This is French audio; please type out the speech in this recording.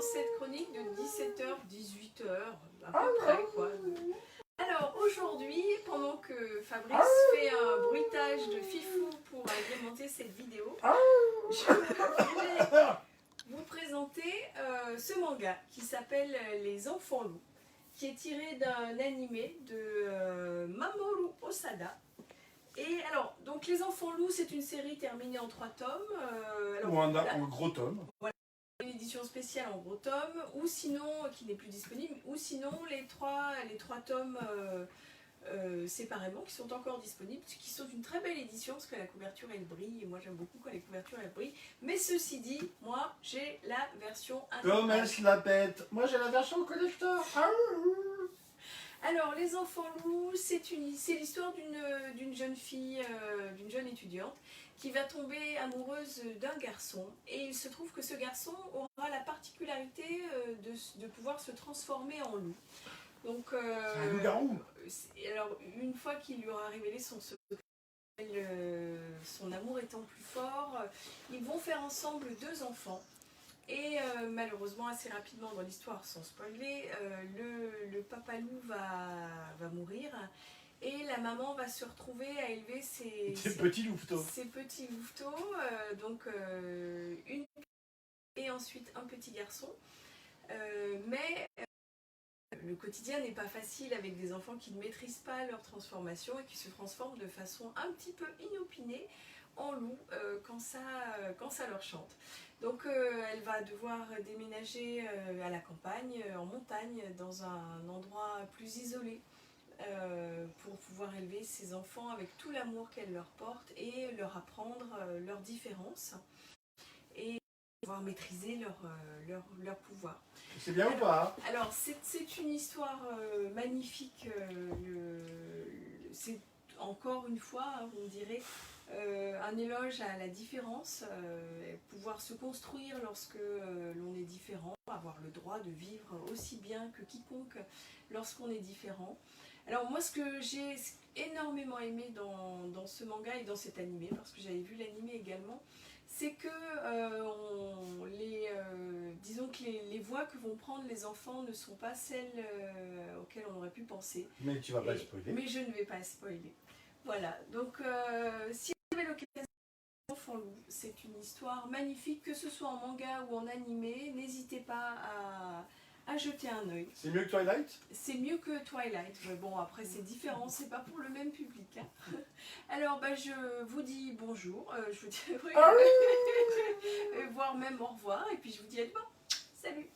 dans cette chronique de 17h, 18h, à peu près quoi. Alors aujourd'hui, pendant que Fabrice fait un bruitage de fifou pour agrémenter cette vidéo, je voulais vous présenter ce manga qui s'appelle Les Enfants Loups, qui est tiré d'un animé de Mamoru Osada. Et alors, donc Les Enfants Loups, c'est une série terminée en 3 tomes. Ou un gros tome. Voilà, une édition spéciale en gros tome, ou sinon, qui n'est plus disponible, ou sinon les trois tomes séparément, qui sont encore disponibles, qui sont une très belle édition, parce que la couverture elle brille, et moi j'aime beaucoup quand les couvertures elles brillent. Mais ceci dit, moi j'ai la version intégrale. Comme elle se la pète. Moi j'ai la version collector. Alors, Les Enfants Loups, c'est l'histoire d'une jeune fille, d'une jeune étudiante, qui va tomber amoureuse d'un garçon. Et il se trouve que ce garçon aura la particularité de pouvoir se transformer en loup. Donc, C'est un loup-garou. Alors, une fois qu'il lui aura révélé son secret, son amour étant plus fort, ils vont faire ensemble 2 enfants. Et malheureusement, assez rapidement dans l'histoire, sans spoiler, le papa loup va mourir et la maman va se retrouver à élever ses petits louveteaux. Ses petits louveteaux, donc une et ensuite un petit garçon. Mais le quotidien n'est pas facile avec des enfants qui ne maîtrisent pas leur transformation et qui se transforment de façon un petit peu inopinée en loup quand ça leur chante. Donc elle va devoir déménager à la campagne, en montagne, dans un endroit plus isolé pour pouvoir élever ses enfants avec tout l'amour qu'elle leur porte et leur apprendre leurs différences et pouvoir maîtriser leur pouvoir. C'est bien ou pas? Alors c'est une histoire magnifique, c'est encore une fois, on dirait, un éloge à la différence, pouvoir se construire lorsque l'on est différent, avoir le droit de vivre aussi bien que quiconque lorsqu'on est différent. Alors moi ce que j'ai énormément aimé dans ce manga et dans cet animé, parce que j'avais vu l'animé également, c'est que disons que les voies que vont prendre les enfants ne sont pas celles auxquelles on aurait pu penser. Mais tu vas pas spoiler. Mais je ne vais pas spoiler. Voilà, donc si vous avez l'occasion d'Enfants Loups, c'est une histoire magnifique, que ce soit en manga ou en animé, n'hésitez pas à jeter un œil. C'est mieux que Twilight? C'est mieux que Twilight, mais bon après c'est différent, c'est pas pour le même public. Hein. Alors bah, je vous dis bonjour, je vous dis voire même au revoir, et puis je vous dis à demain. Salut!